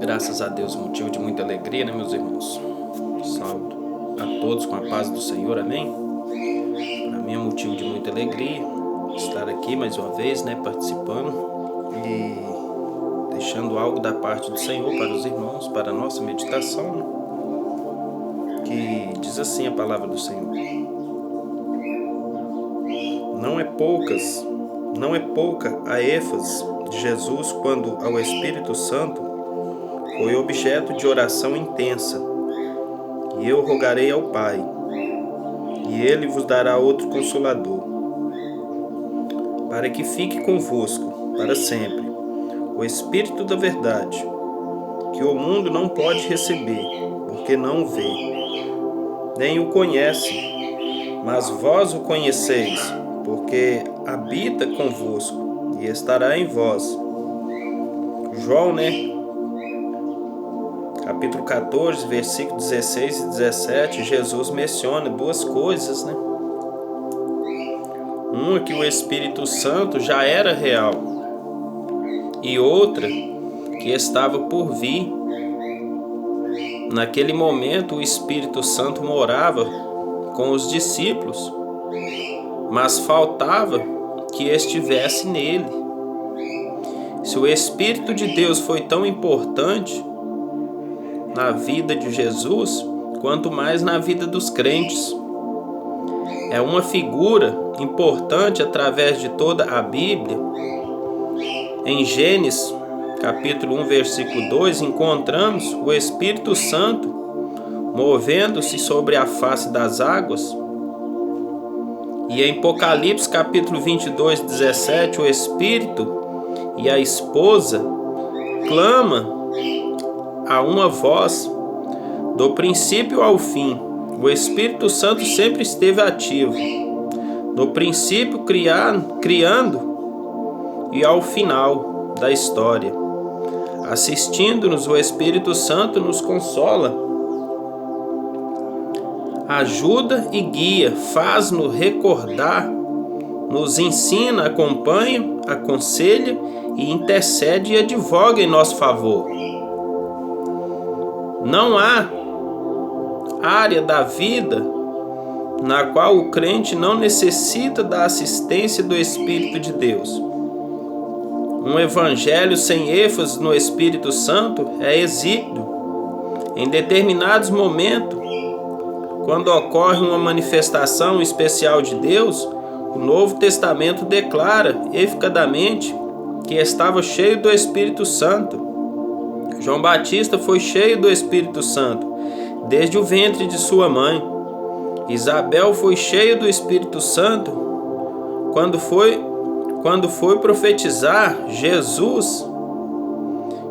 Graças a Deus, motivo de muita alegria, né, meus irmãos? Saúdo a todos com a paz do Senhor, amém? Para mim é motivo de muita alegria estar aqui mais uma vez, né, participando e deixando algo da parte do Senhor para os irmãos, para a nossa meditação, né? Que diz assim a palavra do Senhor: Não é pouca a ênfase de Jesus quando ao Espírito Santo foi objeto de oração intensa. E eu rogarei ao Pai, e Ele vos dará outro Consolador, para que fique convosco para sempre, o Espírito da verdade, que o mundo não pode receber, porque não o vê, nem o conhece, mas vós o conheceis, porque habita convosco e estará em vós. João, capítulo 14, versículos 16 e 17, Jesus menciona duas coisas, Uma que o Espírito Santo já era real e outra que estava por vir. Naquele momento o Espírito Santo morava com os discípulos, mas faltava que estivesse nele. Se o Espírito de Deus foi tão importante na vida de Jesus, quanto mais na vida dos crentes. É uma figura importante através de toda a Bíblia. Em Gênesis, capítulo 1, versículo 2, encontramos o Espírito Santo movendo-se sobre a face das águas. E em Apocalipse, capítulo 22, 17, o Espírito e a esposa clamam a uma voz. Do princípio ao fim, o Espírito Santo sempre esteve ativo. No princípio criando e ao final da história. Assistindo-nos, o Espírito Santo nos consola, ajuda e guia, faz-nos recordar, nos ensina, acompanha, aconselha e intercede e advoga em nosso favor. Não há área da vida na qual o crente não necessita da assistência do Espírito de Deus. Um evangelho sem ênfase no Espírito Santo é exíguo. Em determinados momentos, quando ocorre uma manifestação especial de Deus, o Novo Testamento declara eficazmente que estava cheio do Espírito Santo. João Batista foi cheio do Espírito Santo desde o ventre de sua mãe. Isabel foi cheia do Espírito Santo quando foi profetizar. Jesus,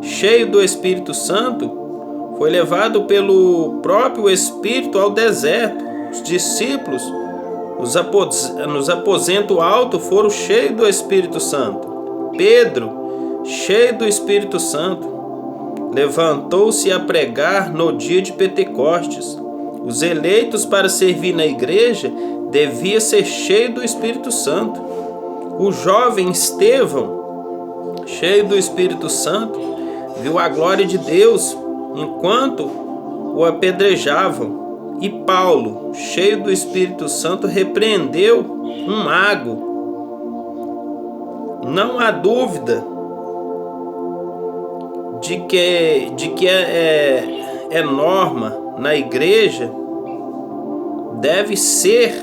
cheio do Espírito Santo, foi levado pelo próprio Espírito ao deserto. Os discípulos, nos aposentos altos, foram cheios do Espírito Santo. Pedro, cheio do Espírito Santo, levantou-se a pregar no dia de Pentecostes. Os eleitos para servir na igreja deviam ser cheios do Espírito Santo. O jovem Estevão, cheio do Espírito Santo, viu a glória de Deus enquanto o apedrejavam. E Paulo, cheio do Espírito Santo, repreendeu um mago. Não há dúvida de que é norma na igreja deve ser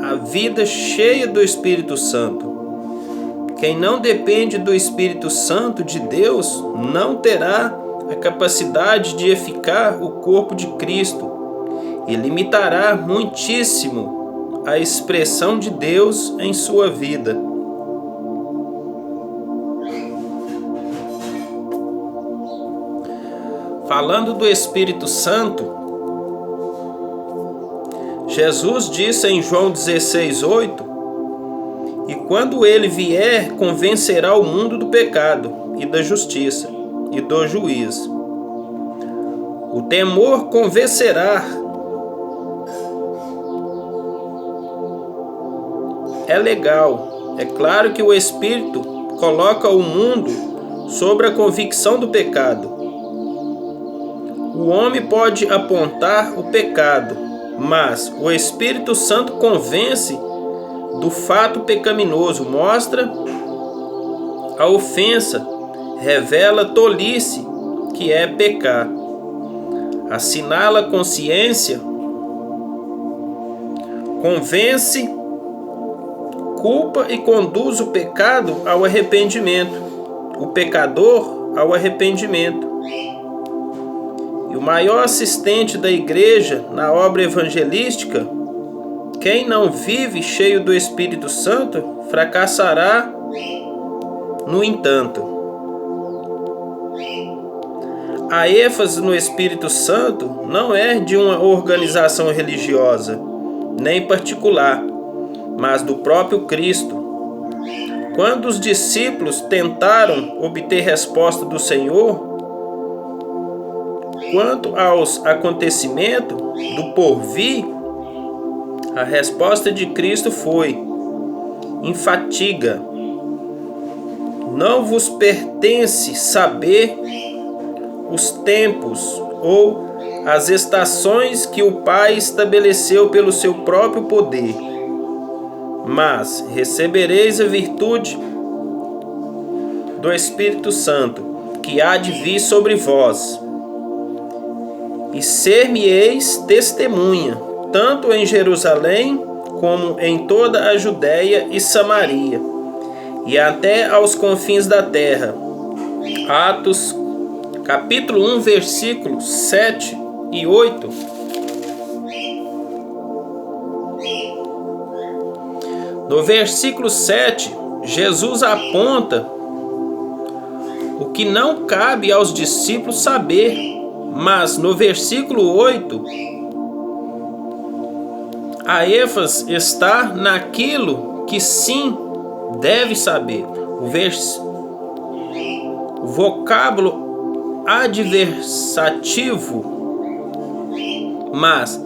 a vida cheia do Espírito Santo. Quem não depende do Espírito Santo de Deus não terá a capacidade de edificar o corpo de Cristo e limitará muitíssimo a expressão de Deus em sua vida. Falando do Espírito Santo, Jesus disse em João 16:8: E quando ele vier, convencerá o mundo do pecado e da justiça e do juízo. O temor convencerá. É legal. É claro que o Espírito coloca o mundo sobre a convicção do pecado. o homem pode apontar o pecado, mas o Espírito Santo convence do fato pecaminoso, mostra a ofensa, revela a tolice que é pecar, assinala a consciência, convence, culpa e conduz o pecado ao arrependimento, o pecador ao arrependimento. E o maior assistente da igreja na obra evangelística, quem não vive cheio do Espírito Santo, fracassará, no entanto. A ênfase no Espírito Santo não é de uma organização religiosa, nem particular, mas do próprio Cristo. Quando os discípulos tentaram obter resposta do Senhor quanto aos acontecimentos do porvir, a resposta de Cristo foi enfática: não vos pertence saber os tempos ou as estações que o Pai estabeleceu pelo seu próprio poder, mas recebereis a virtude do Espírito Santo, que há de vir sobre vós, e ser-me-eis testemunha, tanto em Jerusalém como em toda a Judéia e Samaria, e até aos confins da terra. Atos, capítulo 1, versículos 7 e 8. No versículo 7, Jesus aponta o que não cabe aos discípulos saber, mas no versículo 8, a ênfase está naquilo que sim deve saber. O vocábulo adversativo, mas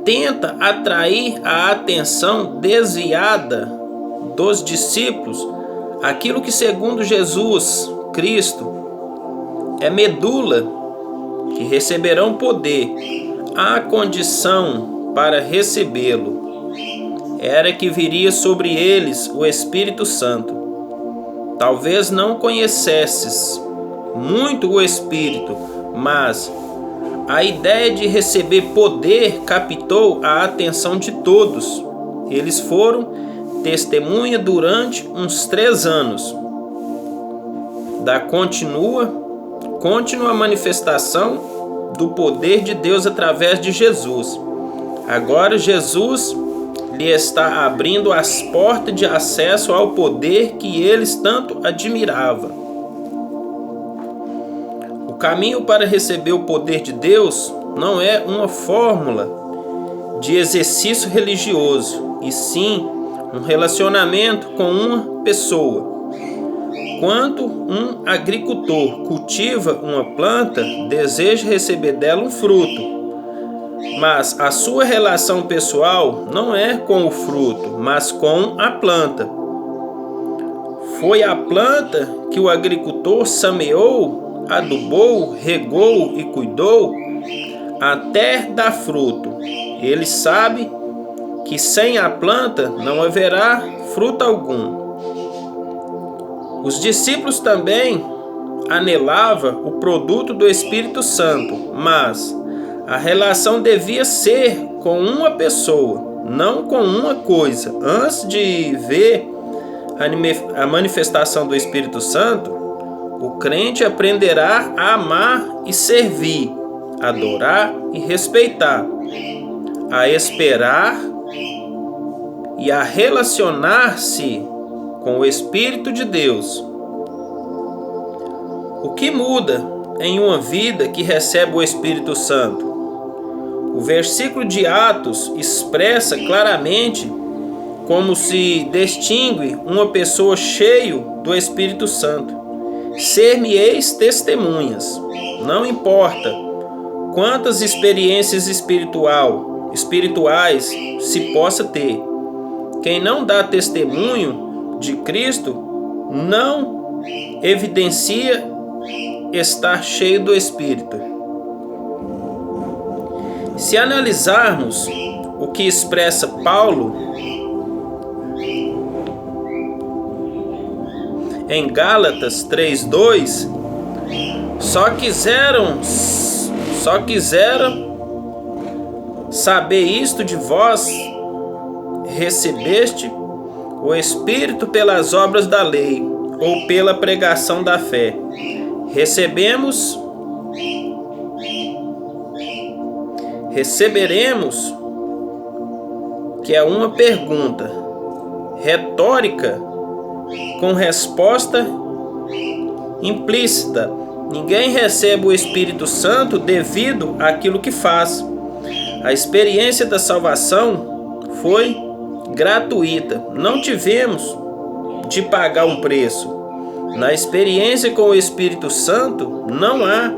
tenta atrair a atenção desviada dos discípulos, aquilo que, segundo Jesus Cristo, é medula, que receberão poder. A condição para recebê-lo era que viria sobre eles o Espírito Santo. Talvez não conhecesses muito o Espírito, mas a ideia de receber poder captou a atenção de todos. Eles foram testemunha durante uns 3 anos da contínua manifestação do poder de Deus através de Jesus. Agora Jesus lhe está abrindo as portas de acesso ao poder que eles tanto admiravam. O caminho para receber o poder de Deus não é uma fórmula de exercício religioso, e sim um relacionamento com uma pessoa. Quando um agricultor cultiva uma planta, deseja receber dela um fruto, mas a sua relação pessoal não é com o fruto, mas com a planta. Foi a planta que o agricultor semeou, adubou, regou e cuidou até dar fruto. Ele sabe que sem a planta não haverá fruto algum. Os discípulos também anelavam o produto do Espírito Santo, mas a relação devia ser com uma pessoa, não com uma coisa. Antes de ver a manifestação do Espírito Santo, o crente aprenderá a amar e servir, adorar e respeitar, a esperar e a relacionar-se com o Espírito de Deus. O que muda em uma vida que recebe o Espírito Santo? O versículo de Atos expressa claramente como se distingue uma pessoa cheia do Espírito Santo. Ser-me-eis testemunhas. Não importa quantas experiências espirituais se possa ter. Quem não dá testemunho de Cristo não evidencia estar cheio do Espírito. Se analisarmos o que expressa Paulo em Gálatas 3:2, só quiseram saber isto de vós, recebeste o Espírito pelas obras da lei, ou pela pregação da fé. Receberemos, que é uma pergunta retórica com resposta implícita. Ninguém recebe o Espírito Santo devido àquilo que faz. A experiência da salvação foi gratuita. Não tivemos de pagar um preço. Na experiência com o Espírito Santo não há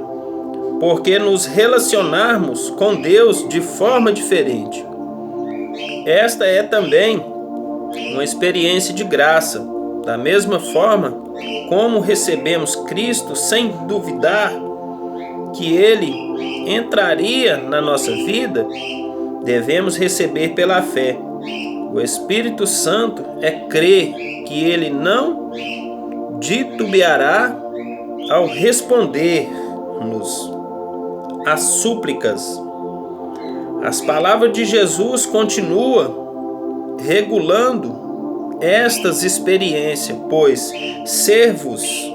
por que nos relacionarmos com Deus de forma diferente. Esta é também uma experiência de graça. Da mesma forma como recebemos Cristo sem duvidar que Ele entraria na nossa vida, devemos receber pela fé. O Espírito Santo é crer que Ele não titubeará ao responder-nos às súplicas. As palavras de Jesus continuam regulando estas experiências, pois servos,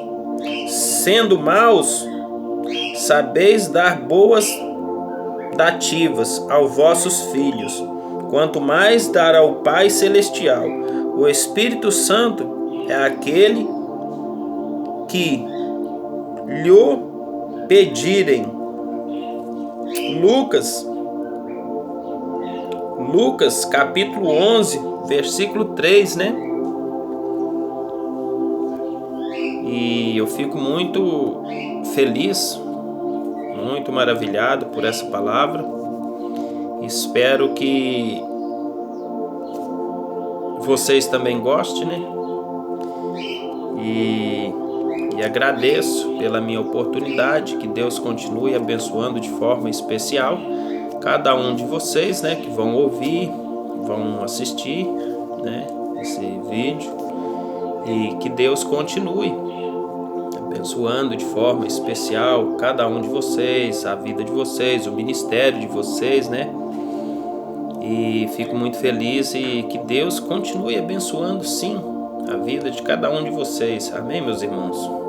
sendo maus, sabeis dar boas dádivas aos vossos filhos, quanto mais dar ao Pai Celestial. O Espírito Santo é aquele que lhe pedirem. Lucas capítulo 11, versículo 3, né? E eu fico muito feliz, muito maravilhado por essa palavra. Espero que vocês também gostem, né? E agradeço pela minha oportunidade. Que Deus continue abençoando de forma especial cada um de vocês, né, que vão ouvir, vão assistir, né, esse vídeo, e que Deus continue abençoando de forma especial cada um de vocês, a vida de vocês, o ministério de vocês, né? E fico muito feliz e que Deus continue abençoando sim a vida de cada um de vocês. Amém, meus irmãos?